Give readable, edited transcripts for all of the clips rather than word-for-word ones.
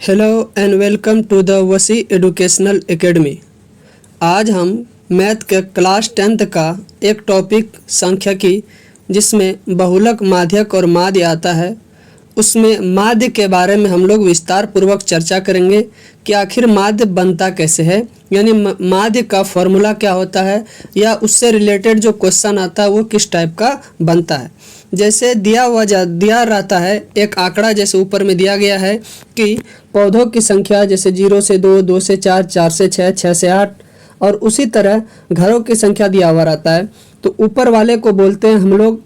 Hello and welcome to the Wasi educational academy. आज हम math के क्लास 10th का एक टॉपिक सांख्यिकी जिसमें बहुलक, माध्यक और माध्य आता है, उसमें माध्य के बारे में हम लोग विस्तार पूर्वक चर्चा करेंगे कि आखिर माध्य बनता कैसे है, यानी माध्य का फॉर्मूला क्या होता है या उससे रिलेटेड जो क्वेश्चन आता है वो किस टाइप का बनता है। जैसे दिया रहता है एक आंकड़ा, जैसे ऊपर में दिया गया है कि पौधों की संख्या जैसे 0 से 2, 2 से 4, 4 से 6, 6 से 8, और उसी तरह घरों की संख्या दिया हुआ रहता है। तो ऊपर वाले को बोलते हैं हम लोग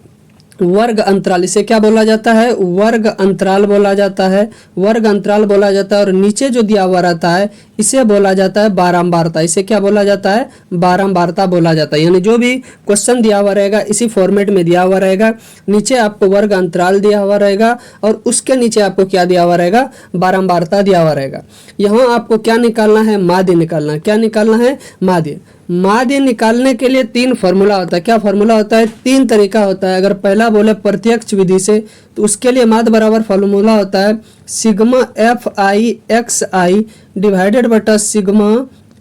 वर्ग अंतराल। इसे क्या बोला जाता है? वर्ग अंतराल बोला जाता है, वर्ग अंतराल बोला जाता है। और नीचे जो दिया हुआ रहता है इसे बोला जाता है बारंबारता। इसे क्या बोला जाता है? बारंबारता बोला जाता है। यानी जो भी क्वेश्चन दिया हुआ रहेगा इसी फॉर्मेट में दिया हुआ रहेगा। नीचे आपको वर्ग अंतराल दिया हुआ रहेगा और उसके नीचे आपको क्या दिया हुआ रहेगा? बारंबारता दिया हुआ रहेगा। यहाँ आपको क्या निकालना है? माध्य निकालना है। क्या निकालना है? माध्य। माध्य निकालने के लिए 3 फार्मूला होता है। क्या फार्मूला होता है? 3 तरीका होता है। अगर पहला बोले प्रत्यक्ष विधि से तो उसके लिए माध्य बराबर फार्मूला होता है sigma F I x I divided बटा सिग्मा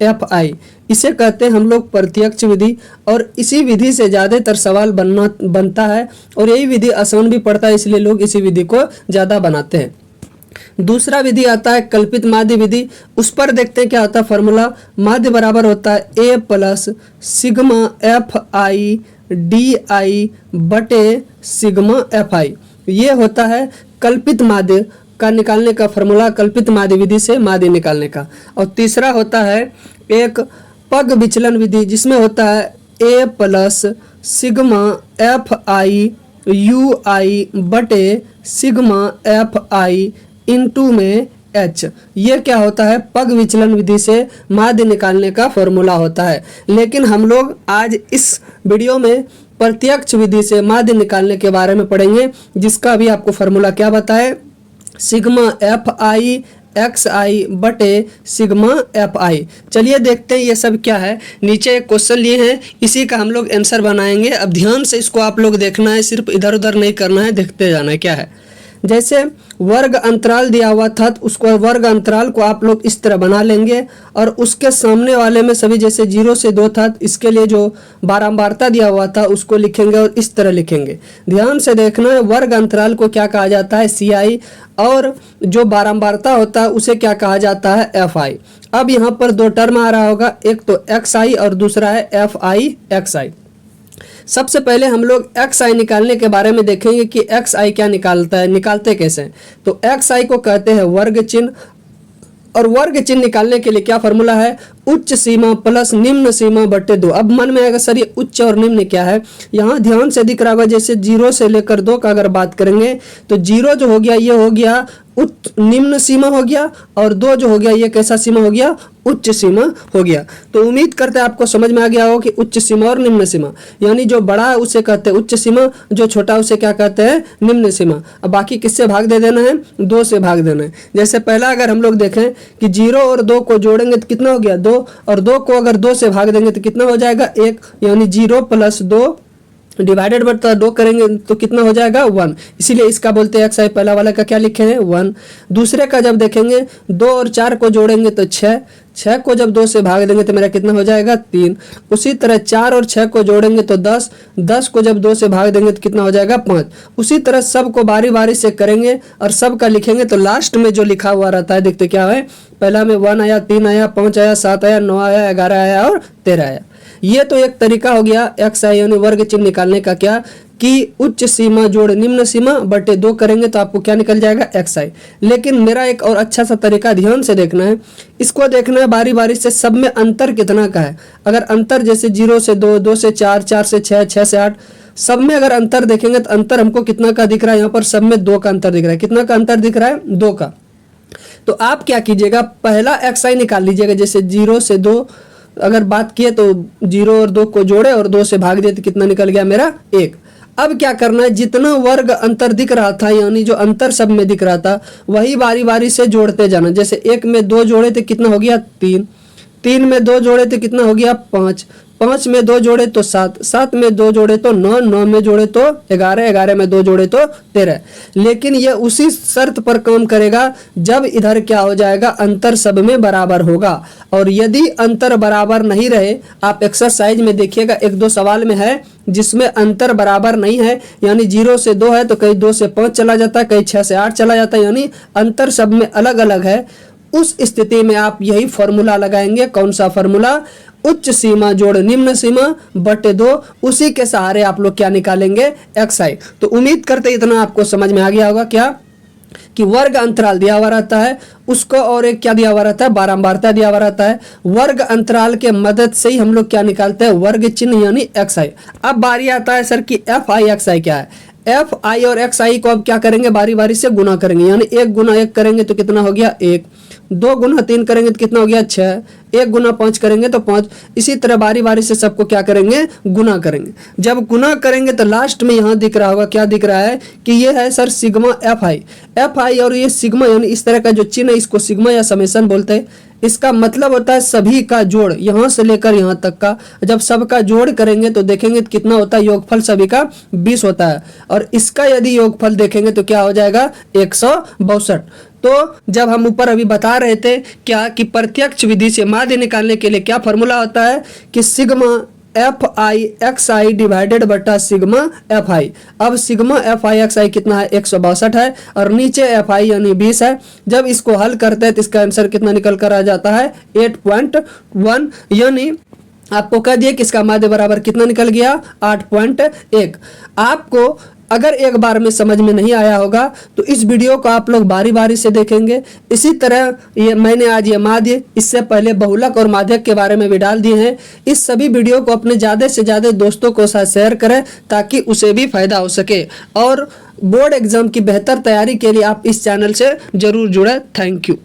एफ आई। इसे कहते हैं हम लोग प्रत्यक्ष विधि, और इसी विधि से ज़्यादातर सवाल बनता है और यही विधि आसान भी पड़ता है, इसलिए लोग इसी विधि को ज़्यादा बनाते हैं। दूसरा विधि आता है कल्पित माध्य विधि। उस पर देखते हैं क्या होता है फॉर्मूला। माध्य बराबर होता है A plus sigma F I D I बटे सिग्मा एफ आई। ये होता है कल्पित माध्य का निकालने का फॉर्मूला, कल्पित माध्य विधि से माध्य निकालने का। और तीसरा होता है एक पग विचलन विधि, जिसमें होता है A plus sigma F I U I बटे सिग्मा एफ आई इनटू में एच। ये क्या होता है? पग विचलन विधि से माध्य निकालने का फॉर्मूला होता है। लेकिन हम लोग आज इस वीडियो में प्रत्यक्ष विधि से माध्य निकालने के बारे में पढ़ेंगे, जिसका भी आपको फॉर्मूला क्या बताए? सिग्मा एफ आई एक्स आई बटे सिग्मा एफ आई। चलिए देखते हैं ये सब क्या है। नीचे एक क्वेश्चन लिए हैं, इसी का हम लोग आंसर बनाएंगे। अब ध्यान से इसको आप लोग देखना है, सिर्फ इधर उधर नहीं करना है, देखते जाना है क्या है। जैसे वर्ग अंतराल दिया हुआ था तो उसको वर्ग अंतराल को आप लोग इस तरह बना लेंगे, और उसके सामने वाले में सभी जैसे 0 से 2 था, इसके लिए जो बारंबारता दिया हुआ था उसको लिखेंगे और इस तरह लिखेंगे। ध्यान से देखना है, वर्ग अंतराल को क्या कहा जाता है? CI, और जो बारंबारता होता है उसे क्या कहा जाता है? FI। अब यहाँ पर 2 टर्म आ रहा होगा, एक तो XI और दूसरा है FI XI। सबसे पहले हम लोग XI निकालने के बारे में देखेंगे कि XI क्या निकालता है, निकालते कैसे हैं। तो XI को कहते हैं वर्ग चिन्ह, और वर्ग चिन्ह निकालने के लिए क्या फॉर्मूला है? उच्च सीमा प्लस निम्न सीमा बटे 2। अब मन में आएगा सर ये उच्च और निम्न क्या है? यहाँ ध्यान से दिख रहा होगा, जैसे 0 से लेकर 2 का अगर बात करेंगे तो 0 जो हो गया ये हो गया उच्च निम्न सीमा हो गया, और 2 जो हो गया ये कैसा सीमा हो गया? उच्च सीमा हो गया। तो उम्मीद करते हैं आपको समझ में आ गया हो कि उच्च सीमा और निम्न सीमा, यानी जो बड़ा है उसे कहते हैं उच्च सीमा, जो छोटा उसे क्या कहते हैं? निम्न सीमा। अब बाकी किससे भाग दे देना है? 2 से भाग देना है। जैसे पहला अगर हम लोग देखें कि 0 और 2 को जोड़ेंगे तो कितना हो गया? 2, और 2 को अगर 2 से भाग देंगे तो कितना हो जाएगा? 1, यानी 0 प्लस 2 डिवाइडेड बटा 2 करेंगे तो कितना हो जाएगा? 1। इसीलिए इसका बोलते हैं XI। पहला वाला का क्या लिखे हैं? 1। दूसरे का जब देखेंगे 2 और 4 को जोड़ेंगे तो 6, 6 को जब 2 से भाग देंगे तो मेरा कितना हो जाएगा? 3। उसी तरह 4 और 6 को जोड़ेंगे तो 10, 10 को जब 2 से भाग देंगे तो कितना हो जाएगा? 5। उसी तरह सब को बारी बारी से करेंगे और सब का लिखेंगे, तो लास्ट में जो लिखा हुआ रहता है देखते क्या है? पहला में 1 आया, 3 आया, 5 आया, 7 आया, 9 आया, 11 आया और 13 आया। ये तो एक तरीका हो गया XI यानी वर्ग चिन्ह निकालने का, क्या कि उच्च सीमा जोड़ निम्न सीमा बटे 2 करेंगे तो आपको क्या निकल जाएगा? XI। लेकिन मेरा एक और अच्छा सा तरीका ध्यान से देखना है, इसको देखना है बारी बारी से सब में अंतर कितना का है। अगर अंतर जैसे 0 से 2, 2 से 4, 4 से 6, 6 से 8, सब में अगर अंतर देखेंगे तो अंतर हमको कितना का दिख रहा है? यहाँ पर सब में 2 का अंतर दिख रहा है। कितना का अंतर दिख रहा है? 2 का। तो आप क्या कीजिएगा? पहला XI निकाल लीजिएगा। जैसे 0 से 2 अगर बात किए तो 0 और 2 को जोड़े और 2 से भाग दिए तो कितना निकल गया मेरा? 1। अब क्या करना है? जितना वर्ग अंतर दिख रहा था, यानी जो अंतर सब में दिख रहा था, वही बारी बारी से जोड़ते जाना। जैसे 1 में 2 जोड़े तो कितना हो गया? 3, 3 में 2 जोड़े तो कितना हो गया? 5, 5 में 2 जोड़े तो 7, 7 में 2 जोड़े तो 9, 9 में जोड़े तो 11, 11 में 2 जोड़े तो 13। लेकिन ये उसी शर्त पर काम करेगा जब इधर क्या हो जाएगा, अंतर सब में बराबर होगा। और यदि अंतर बराबर नहीं रहे, आप एक्सरसाइज में देखिएगा 1-2 सवाल में है जिसमें अंतर बराबर नहीं है, यानी 0 से 2 है तो कहीं 2 से 5 चला जाता है, कहीं 6 से 8 चला जाता है, यानी अंतर सब में अलग अलग है। उस स्थिति में आप यही फॉर्मूला लगाएंगे। कौन सा फॉर्मूला? उच्च सीमा जोड़ निम्न सीमा बटे 2। उसी के सहारे आप लोग क्या निकालेंगे, xi। तो उम्मीद करते इतना आपको समझ में आ गया होगा क्या कि वर्ग अंतराल दिया हुआ रहता है, उसको और एक क्या दिया हुआ रहता है, बारंबारता दिया हुआ रहता है। वर्ग अंतराल के मदद से ही हम लोग क्या निकालते हैं, वर्ग चिन्ह यानी xi। अब बारी आता है सर कि fi xi क्या है। fi और xi को अब क्या करेंगे, बारी बारी से गुना करेंगे, यानी 1 गुना 1 करेंगे तो कितना हो गया 1, 2 गुना 3 करेंगे तो कितना हो गया 6, 1 गुना 5 करेंगे तो 5। इसी तरह बारी बारी से सबको क्या करेंगे, गुना करेंगे। जब गुना करेंगे तो लास्ट में यहाँ दिख रहा होगा, क्या दिख रहा है कि ये है सर सिग्मा fi और ये सिग्मा यानी इस तरह का जो चिन्ह है इसको सिग्मा या समेशन बोलते हैं। इसका मतलब होता है सभी का जोड़, यहाँ से लेकर यहाँ तक का। जब सबका जोड़ करेंगे तो देखेंगे तो कितना होता है, योगफल सभी का 20 होता है। और इसका यदि योगफल देखेंगे तो क्या हो जाएगा 162। तो जब हम ऊपर अभी बता रहे थे क्या कि प्रत्यक्ष विधि से माध्य निकालने के लिए क्या फॉर्मूला होता है कि सिग्मा fi xi डिवाइडेड बटा सिग्मा fi। अब सिग्मा fi xi कितना है, 162 है, और नीचे fi यानी 20 है। जब इसको हल करते हैं तो इसका आंसर कितना निकल कर आ जाता है 8.1, यानी आपको कह दिए कि इसका माध्य बराबर कितना निकल गया 8.1। आपको अगर एक बार में समझ में नहीं आया होगा तो इस वीडियो को आप लोग बारी बारी से देखेंगे। इसी तरह ये मैंने आज ये माध्य, इससे पहले बहुलक और माध्यक के बारे में भी डाल दिए हैं। इस सभी वीडियो को अपने ज़्यादा से ज़्यादा दोस्तों को साथ शेयर करें ताकि उसे भी फायदा हो सके। और बोर्ड एग्जाम की बेहतर तैयारी के लिए आप इस चैनल से जरूर जुड़े। Thank you.